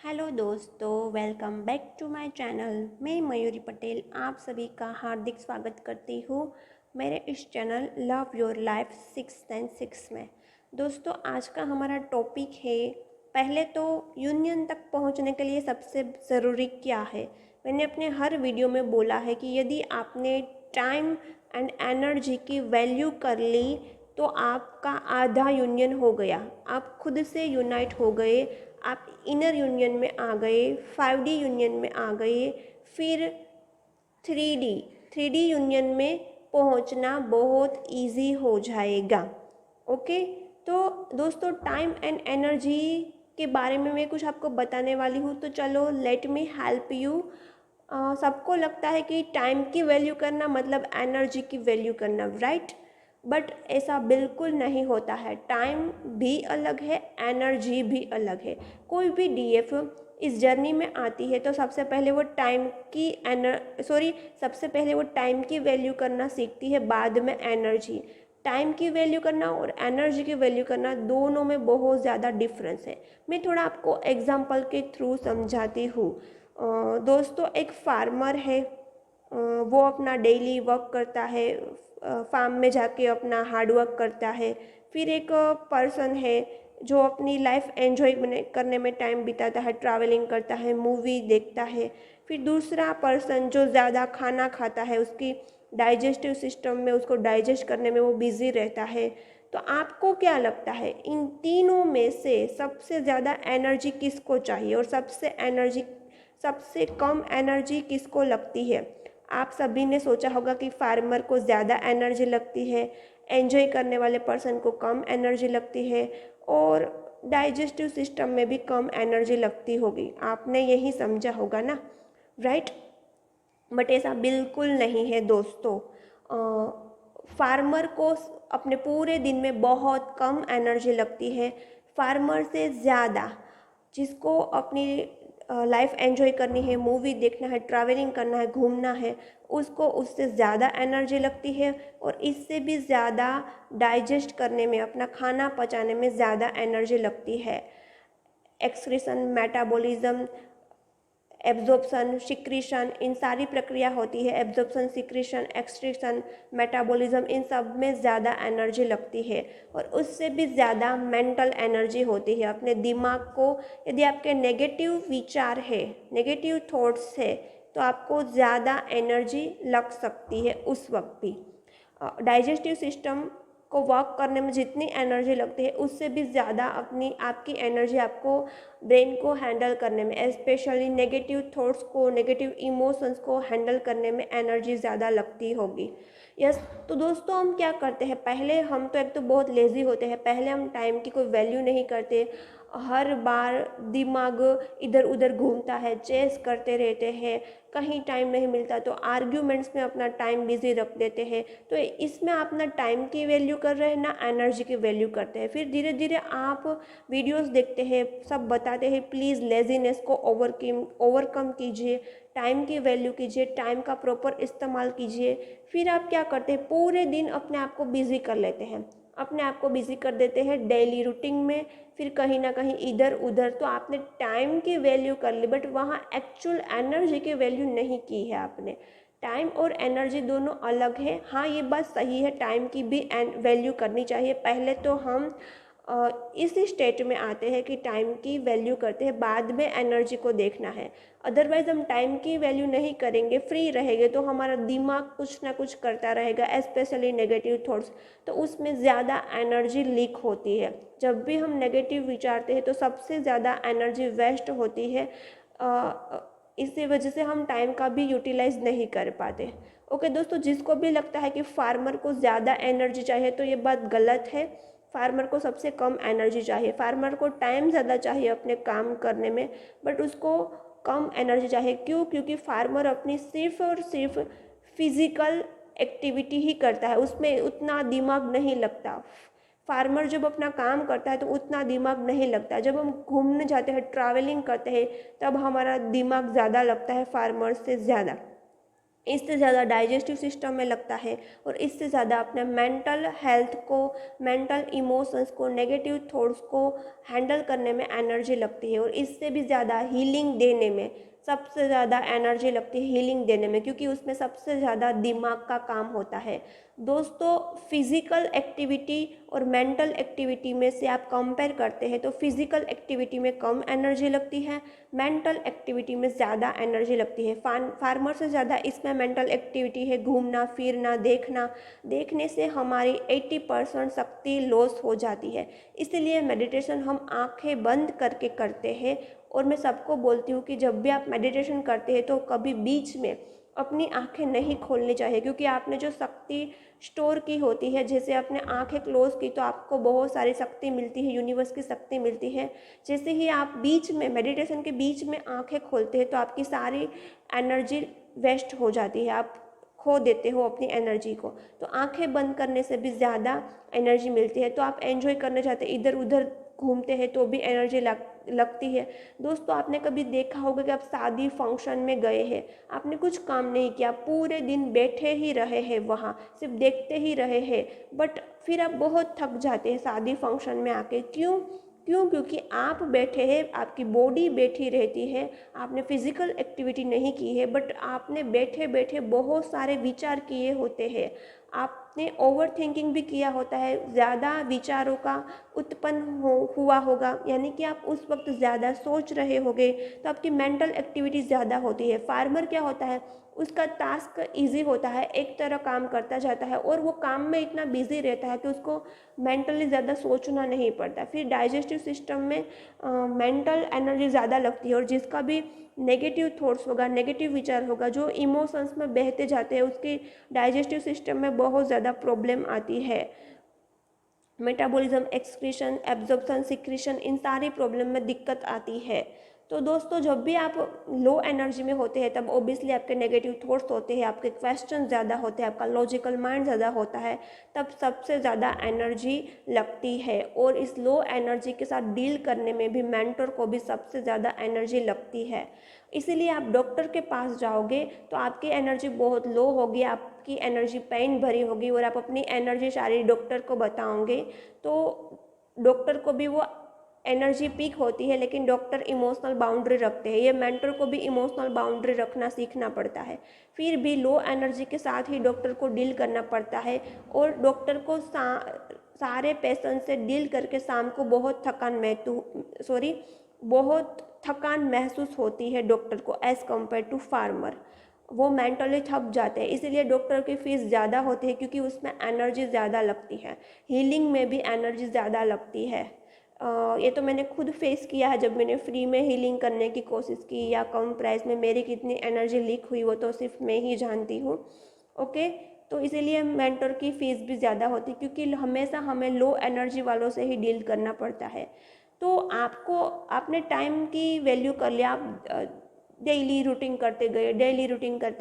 Hello दोस्तों, welcome back to my channel. मैं मयूरी पटेल आप सभी का हार्दिक स्वागत करती हूँ मेरे इस चैनल लव योर लाइफ 696 में। दोस्तों, आज का हमारा टॉपिक है, पहले तो यूनियन तक पहुँचने के लिए सबसे ज़रूरी क्या है। मैंने अपने हर वीडियो में बोला है कि यदि आपने टाइम एंड एनर्जी की वैल्यू कर ली तो आपका आधा यूनियन हो गया, आप खुद से यूनाइट हो गए, आप इनर यूनियन में आ गए, 5D यूनियन में आ गए, फिर 3D 3D यूनियन में पहुंचना बहुत इजी हो जाएगा। ओके, तो दोस्तों टाइम एंड एनर्जी के बारे में मैं कुछ आपको बताने वाली हूँ, तो चलो लेट मी हेल्प यू। सबको लगता है कि टाइम की वैल्यू करना मतलब एनर्जी की वैल्यू करना, राइट? बट ऐसा बिल्कुल नहीं होता है। टाइम भी अलग है, एनर्जी भी अलग है। कोई भी डीएफ इस जर्नी में आती है तो सबसे पहले वो सबसे पहले वो टाइम की वैल्यू करना सीखती है, बाद में एनर्जी। टाइम की वैल्यू करना और एनर्जी की वैल्यू करना दोनों में बहुत ज़्यादा डिफरेंस है। मैं थोड़ा आपको एग्जांपल के थ्रू समझाती हूँ। दोस्तों, एक फार्मर है, वो अपना डेली वर्क करता है, फार्म में जाके अपना हार्ड वर्क करता है। फिर एक पर्सन है जो अपनी लाइफ एंजॉय करने में टाइम बिताता है, ट्रैवलिंग करता है, मूवी देखता है। फिर दूसरा पर्सन जो ज़्यादा खाना खाता है, उसकी डाइजेस्टिव सिस्टम में उसको डाइजेस्ट करने में वो बिज़ी रहता है। तो आपको क्या लगता है, इन तीनों में से सबसे ज़्यादा एनर्जी किसको चाहिए और सबसे कम एनर्जी किसको लगती है? आप सभी ने सोचा होगा कि फार्मर को ज़्यादा एनर्जी लगती है, एंजॉय करने वाले पर्सन को कम एनर्जी लगती है, और डाइजेस्टिव सिस्टम में भी कम एनर्जी लगती होगी। आपने यही समझा होगा ना, राइट? बट ऐसा बिल्कुल नहीं है दोस्तों। फार्मर को अपने पूरे दिन में बहुत कम एनर्जी लगती है। फार्मर से ज़्यादा जिसको अपनी लाइफ एंजॉय करनी है, मूवी देखना है, ट्रैवलिंग करना है, घूमना है, उसको उससे ज़्यादा एनर्जी लगती है, और इससे भी ज़्यादा डाइजेस्ट करने में, अपना खाना पचाने में ज़्यादा एनर्जी लगती है। एक्सक्रीशन, मेटाबॉलिज्म, एब्जॉर्प्शन, सिक्रीशन, इन सारी प्रक्रिया होती है। एब्जॉर्प्शन, सिक्रीशन, एक्सक्रीशन, मेटाबॉलिज्म, इन सब में ज़्यादा एनर्जी लगती है, और उससे भी ज़्यादा मेंटल एनर्जी होती है। अपने दिमाग को, यदि आपके नेगेटिव विचार है, नेगेटिव थॉट्स है, तो आपको ज़्यादा एनर्जी लग सकती है उस वक्त भी। डाइजेस्टिव सिस्टम को वर्क करने में जितनी एनर्जी लगती है, उससे भी ज़्यादा आपकी एनर्जी आपको ब्रेन को हैंडल करने में, स्पेशली नेगेटिव थॉट्स को, नेगेटिव इमोशंस को हैंडल करने में एनर्जी ज़्यादा लगती होगी। यस। तो दोस्तों, हम क्या करते हैं, पहले हम तो एक तो बहुत लेज़ी होते हैं, पहले हम टाइम की कोई वैल्यू नहीं करते। हर बार दिमाग इधर उधर घूमता है, चेस करते रहते हैं, कहीं टाइम नहीं मिलता तो आर्ग्यूमेंट्स में अपना टाइम बिजी रख देते हैं। तो इसमें आप ना टाइम की वैल्यू कर रहे हैं, ना एनर्जी की वैल्यू करते हैं। फिर धीरे धीरे आप वीडियोस देखते हैं, सब बताते हैं प्लीज़ लेजीनेस को ओवरकम कीजिए, टाइम की वैल्यू कीजिए, टाइम का प्रॉपर इस्तेमाल कीजिए। फिर आप क्या करते हैं, पूरे दिन अपने आप को बिज़ी कर लेते हैं, अपने आप को बिज़ी कर देते हैं डेली रूटीन में, फिर कहीं ना कहीं इधर उधर। तो आपने टाइम की वैल्यू कर ली, बट वहाँ एक्चुअल एनर्जी की वैल्यू नहीं की है आपने। टाइम और एनर्जी दोनों अलग है। हाँ, ये बात सही है, टाइम की भी वैल्यू करनी चाहिए। पहले तो हम इस स्टेट में आते हैं कि टाइम की वैल्यू करते हैं, बाद में एनर्जी को देखना है। अदरवाइज़ हम टाइम की वैल्यू नहीं करेंगे, फ्री रहेंगे, तो हमारा दिमाग कुछ ना कुछ करता रहेगा, स्पेशली नेगेटिव थॉट्स। तो उसमें ज़्यादा एनर्जी लीक होती है। जब भी हम नेगेटिव विचारते हैं तो सबसे ज़्यादा एनर्जी वेस्ट होती है। इसी वजह से हम टाइम का भी यूटिलाइज नहीं कर पाते। ओके दोस्तों, जिसको भी लगता है कि फार्मर को ज़्यादा एनर्जी चाहिए, तो ये बात गलत है। फार्मर को सबसे कम एनर्जी चाहिए। फार्मर को टाइम ज़्यादा चाहिए अपने काम करने में, बट उसको कम एनर्जी चाहिए। क्यों? क्योंकि फार्मर अपनी सिर्फ और सिर्फ फिजिकल एक्टिविटी ही करता है, उसमें उतना दिमाग नहीं लगता। फार्मर जब अपना काम करता है तो उतना दिमाग नहीं लगता। जब हम घूमने जाते हैं, ट्रैवलिंग करते हैं, तब हमारा दिमाग ज़्यादा लगता है फार्मर से ज़्यादा। इससे ज़्यादा डाइजेस्टिव सिस्टम में लगता है और इससे ज़्यादा अपने मेंटल हेल्थ को, मेंटल इमोशंस को, नेगेटिव थॉट्स को हैंडल करने में एनर्जी लगती है और इससे भी ज़्यादा हीलिंग देने में सबसे ज़्यादा एनर्जी लगती है, हीलिंग देने में, क्योंकि उसमें सबसे ज़्यादा दिमाग का काम होता है। दोस्तों, फिज़िकल एक्टिविटी और मेंटल एक्टिविटी में से आप कंपेयर करते हैं तो फिज़िकल एक्टिविटी में कम एनर्जी लगती है, मेंटल एक्टिविटी में ज़्यादा एनर्जी लगती है। फार्मर से ज़्यादा इसमें मेंटल एक्टिविटी है, घूमना फिरना, देखना। देखने से हमारी 80% शक्ति लॉस हो जाती है। इसीलिए मेडिटेशन हम आंखें बंद करके करते हैं और मैं सबको बोलती हूँ कि जब भी आप मेडिटेशन करते हैं तो कभी बीच में अपनी आंखें नहीं खोलनी चाहिए, क्योंकि आपने जो शक्ति स्टोर की होती है, जैसे आपने आंखें क्लोज की तो आपको बहुत सारी शक्ति मिलती है, यूनिवर्स की शक्ति मिलती है। जैसे ही आप बीच में मेडिटेशन के बीच में आंखें खोलते हैं तो आपकी सारी एनर्जी वेस्ट हो जाती है, आप खो देते हो अपनी एनर्जी को। तो आंखें बंद करने से भी ज़्यादा एनर्जी मिलती है। तो आप एंजॉय करने जाते इधर उधर घूमते हैं तो भी एनर्जी लगती है। दोस्तों, आपने कभी देखा होगा कि आप शादी फंक्शन में गए हैं, आपने कुछ काम नहीं किया, पूरे दिन बैठे ही रहे हैं, वहाँ सिर्फ देखते ही रहे हैं, बट फिर आप बहुत थक जाते हैं शादी फंक्शन में आके। क्यों? क्योंकि आप बैठे हैं, आपकी बॉडी बैठी रहती है, आपने फिजिकल एक्टिविटी नहीं की है, बट आपने बैठे बैठे बहुत सारे विचार किए होते हैं, आपने ओवर थिंकिंग भी किया होता है, ज़्यादा विचारों का उत्पन्न हुआ होगा, यानी कि आप उस वक्त ज़्यादा सोच रहे होगे, तो आपकी मेंटल एक्टिविटी ज़्यादा होती है। फार्मर क्या होता है, उसका टास्क इजी होता है, एक तरह काम करता जाता है और वो काम में इतना बिजी रहता है कि उसको मेंटली ज़्यादा सोचना नहीं पड़ता। फिर डाइजेस्टिव सिस्टम में मेंटल एनर्जी ज़्यादा लगती है और जिसका भी नेगेटिव थॉट्स होगा, नेगेटिव विचार होगा, जो इमोशंस में बहते जाते हैं, उसकी डाइजेस्टिव सिस्टम में बहुत ज़्यादा प्रॉब्लम आती है। मेटाबॉलिज्म, एक्सक्रीशन, एब्जॉर्प्शन, सिक्रीशन, इन सारी प्रॉब्लम में दिक्कत आती है। तो दोस्तों, जब भी आप लो एनर्जी में होते हैं तब ओबियसली आपके नेगेटिव थॉट्स होते हैं, आपके क्वेश्चन ज़्यादा होते हैं, आपका लॉजिकल माइंड ज़्यादा होता है, तब सबसे ज़्यादा एनर्जी लगती है। और इस लो एनर्जी के साथ डील करने में भी मेंटर को भी सबसे ज़्यादा एनर्जी लगती है। इसीलिए आप डॉक्टर के पास जाओगे तो आपकी एनर्जी बहुत लो होगी, आपकी एनर्जी पेन भरी होगी और आप अपनी एनर्जी सारी डॉक्टर को बताओगे तो डॉक्टर को भी वो एनर्जी पीक होती है, लेकिन डॉक्टर इमोशनल बाउंड्री रखते हैं। ये मेंटर को भी इमोशनल बाउंड्री रखना सीखना पड़ता है। फिर भी लो एनर्जी के साथ ही डॉक्टर को डील करना पड़ता है और डॉक्टर को सारे पेशेंट से डील करके शाम को बहुत थकान महसूस होती है डॉक्टर को एज़ कम्पेयर टू फार्मर। वो मेंटली थक जाते हैं, इसीलिए डॉक्टर की फ़ीस ज़्यादा होती है, क्योंकि उसमें एनर्जी ज़्यादा लगती है। हीलिंग में भी एनर्जी ज़्यादा लगती है। ये तो मैंने खुद फेस किया है, जब मैंने फ्री में हीलिंग करने की कोशिश की या कम प्राइस में मेरी कितनी एनर्जी लीक हुई वो तो सिर्फ मैं ही जानती हूँ। ओके, तो इसीलिए मेंटर की फ़ीस भी ज़्यादा होती है, क्योंकि हमेशा हमें लो एनर्जी वालों से ही डील करना पड़ता है। तो आपने टाइम की वैल्यू कर लिया, आप डेली रूटीन करते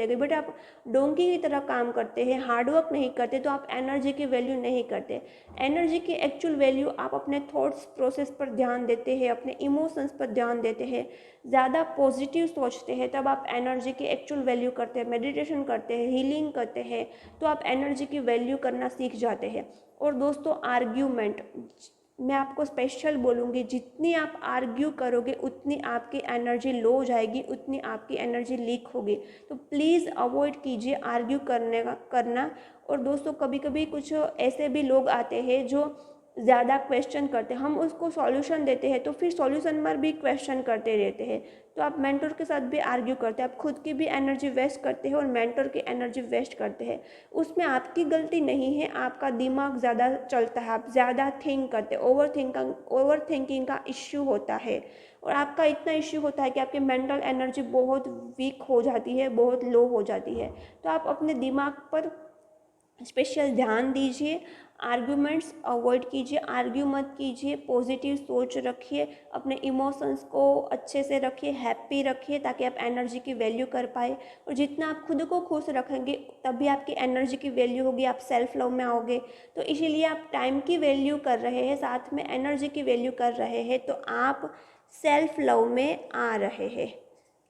गए, बट आप डोंकी की तरह काम करते हैं, हार्डवर्क नहीं करते, तो आप एनर्जी की वैल्यू नहीं करते। एनर्जी की एक्चुअल वैल्यू आप अपने थॉट्स प्रोसेस पर ध्यान देते हैं, अपने इमोशंस पर ध्यान देते हैं, ज़्यादा पॉजिटिव सोचते हैं, तब आप एनर्जी की एक्चुअल वैल्यू करते हैं। मेडिटेशन करते हैं, हीलिंग करते हैं, तो आप एनर्जी की वैल्यू करना सीख जाते हैं। और दोस्तों, आर्ग्यूमेंट मैं आपको स्पेशल बोलूँगी, जितनी आप आर्ग्यू करोगे उतनी आपकी एनर्जी लो हो जाएगी, उतनी आपकी एनर्जी लीक होगी। तो प्लीज़ अवॉइड कीजिए आर्ग्यू करना। और दोस्तों, कभी कभी कुछ ऐसे भी लोग आते हैं जो ज़्यादा क्वेश्चन करते हैं, हम उसको सॉल्यूशन देते हैं तो फिर सॉल्यूशन पर भी क्वेश्चन करते रहते हैं, तो आप मेंटर के साथ भी आर्ग्यू करते हैं, आप खुद की भी एनर्जी वेस्ट करते हैं और मेंटर की एनर्जी वेस्ट करते हैं। उसमें आपकी गलती नहीं है, आपका दिमाग ज़्यादा चलता है, आप ज़्यादा थिंक करते हैं, ओवर थिंकिंग का इश्यू होता है और आपका इतना इश्यू होता है कि आपकी मेंटल एनर्जी बहुत वीक हो जाती है, बहुत लो हो जाती है। तो आप अपने दिमाग पर स्पेशल ध्यान दीजिए, आर्ग्यूमेंट्स अवॉइड कीजिए, आर्ग्यू मत कीजिए, पॉजिटिव सोच रखिए, अपने इमोशंस को अच्छे से रखिए, हैप्पी रखिए, ताकि आप एनर्जी की वैल्यू कर पाए। और जितना आप खुद को खुश रखेंगे तभी आपकी एनर्जी की वैल्यू होगी, आप सेल्फ लव में आओगे। तो इसीलिए आप टाइम की वैल्यू कर रहे हैं, साथ में एनर्जी की वैल्यू कर रहे हैं, तो आप सेल्फ लव में आ रहे हैं।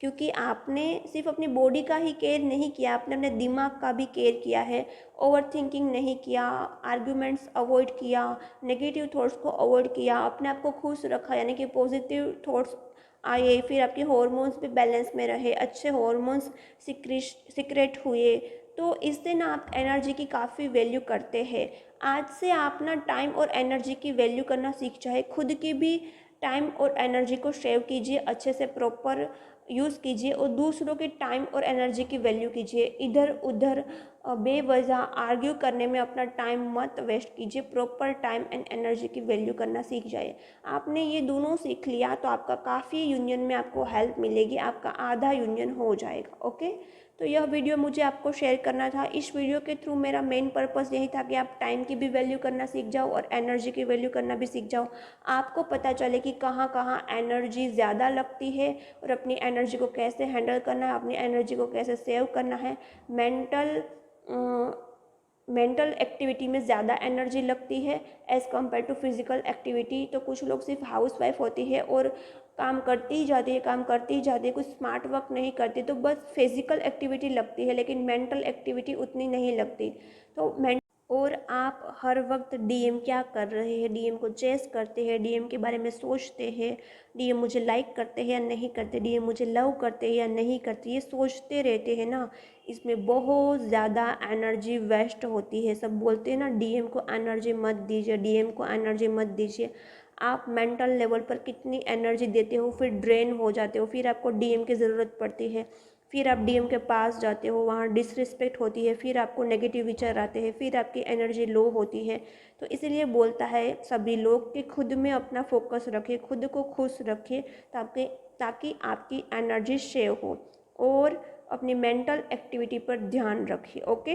क्योंकि आपने सिर्फ अपनी बॉडी का ही केयर नहीं किया, आपने अपने दिमाग का भी केयर किया है। ओवर थिंकिंग नहीं किया, आर्ग्यूमेंट्स अवॉइड किया, नेगेटिव थॉट्स को अवॉइड किया, अपने आप को खुश रखा, यानी कि पॉजिटिव थॉट्स आए, फिर आपके हॉर्मोन्स भी बैलेंस में रहे, अच्छे हॉर्मोन्स सिक्रेट हुए। तो इससे ना आप एनर्जी की काफ़ी वैल्यू करते हैं। आज से आप ना टाइम और एनर्जी की वैल्यू करना सीख जाए, खुद की भी टाइम और एनर्जी को सेव कीजिए, अच्छे से प्रॉपर यूज़ कीजिए और दूसरों के टाइम और एनर्जी की वैल्यू कीजिए। इधर उधर बेवजह आर्ग्यू करने में अपना टाइम मत वेस्ट कीजिए, प्रॉपर टाइम एंड एनर्जी की वैल्यू करना सीख जाइए। आपने ये दोनों सीख लिया तो आपका काफ़ी यूनियन में आपको हेल्प मिलेगी, आपका आधा यूनियन हो जाएगा। ओके, तो यह वीडियो मुझे आपको शेयर करना था। इस वीडियो के थ्रू मेरा मेन पर्पस यही था कि आप टाइम की भी वैल्यू करना सीख जाओ और एनर्जी की वैल्यू करना भी सीख जाओ। आपको पता चले कि कहाँ कहाँ एनर्जी ज़्यादा लगती है और अपनी एनर्जी को कैसे हैंडल करना है, अपनी एनर्जी को कैसे सेव करना है। मेंटल एक्टिविटी में ज़्यादा एनर्जी लगती है as compare to physical activity. तो कुछ लोग सिर्फ हाउस वाइफ होती है और काम करती ही जाती है, काम करती ही जाती है, कुछ स्मार्ट वर्क नहीं करती, तो बस फिज़िकल एक्टिविटी लगती है लेकिन मेंटल एक्टिविटी उतनी नहीं लगती। तो और आप हर वक्त डीएम क्या कर रहे हैं, डीएम को चेस करते हैं, डीएम के बारे में सोचते हैं, डीएम मुझे लाइक करते हैं या नहीं करते, डीएम मुझे लव करते हैं या नहीं करते, ये सोचते रहते हैं ना, इसमें बहुत ज़्यादा एनर्जी वेस्ट होती है। सब बोलते हैं ना डीएम को एनर्जी मत दीजिए, डीएम को एनर्जी मत दीजिए। आप मेंटल लेवल पर कितनी एनर्जी देते हो, फिर ड्रेन हो जाते हो, फिर आपको डीएम की ज़रूरत पड़ती है, फिर आप डीएम के पास जाते हो, वहाँ डिसरिस्पेक्ट होती है, फिर आपको नेगेटिव विचार आते हैं, फिर आपकी एनर्जी लो होती है। तो इसीलिए बोलता है सभी लोग कि खुद में अपना फोकस रखें, खुद को खुश रखें, ताकि आपकी एनर्जी सेव हो और अपनी मेंटल एक्टिविटी पर ध्यान रखिए। ओके,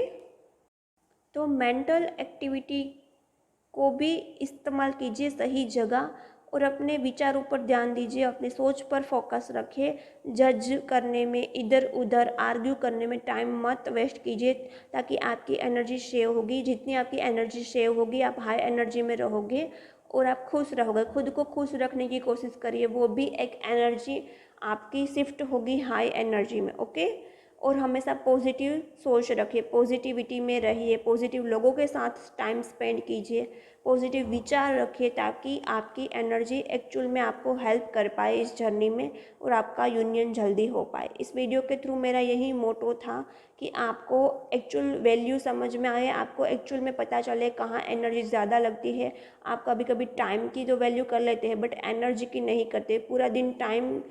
तो मेंटल एक्टिविटी को भी इस्तेमाल कीजिए सही जगह और अपने विचारों पर ध्यान दीजिए, अपने सोच पर फोकस रखिए। जज करने में, इधर उधर आर्ग्यू करने में टाइम मत वेस्ट कीजिए, ताकि आपकी एनर्जी सेव होगी। जितनी आपकी एनर्जी सेव होगी आप हाई एनर्जी में रहोगे और आप खुश रहोगे। खुद को खुश रखने की कोशिश करिए, वो भी एक एनर्जी आपकी शिफ्ट होगी हाई एनर्जी में। ओके, और हमेशा पॉजिटिव सोच रखिए, पॉजिटिविटी में रहिए, पॉजिटिव लोगों के साथ टाइम स्पेंड कीजिए, पॉजिटिव विचार रखिए, ताकि आपकी एनर्जी एक्चुअल में आपको हेल्प कर पाए इस जर्नी में और आपका यूनियन जल्दी हो पाए। इस वीडियो के थ्रू मेरा यही मोटो था कि आपको एक्चुअल वैल्यू समझ में आए, आपको एक्चुअल में पता चले कहाँ एनर्जी ज़्यादा लगती है। आप कभी कभी टाइम की तो वैल्यू कर लेते हैं बट एनर्जी की नहीं करते, पूरा दिन टाइम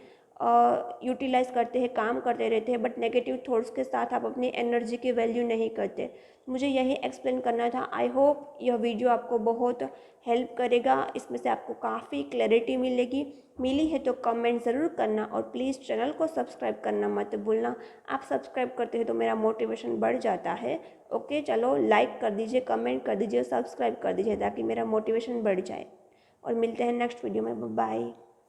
यूटिलाइज़ करते हैं, काम करते रहते हैं, बट नेगेटिव थॉट्स के साथ आप अपनी एनर्जी की वैल्यू नहीं करते। मुझे यही एक्सप्लेन करना था। आई होप यह वीडियो आपको बहुत हेल्प करेगा, इसमें से आपको काफ़ी क्लैरिटी मिली है तो कमेंट ज़रूर करना और प्लीज़ चैनल को सब्सक्राइब करना मत भूलना। आप सब्सक्राइब करते हैं तो मेरा मोटिवेशन बढ़ जाता है। ओके, चलो लाइक कर दीजिए, कमेंट कर दीजिए, सब्सक्राइब कर दीजिए ताकि मेरा मोटिवेशन बढ़ जाए। और मिलते हैं नेक्स्ट वीडियो में। बाय।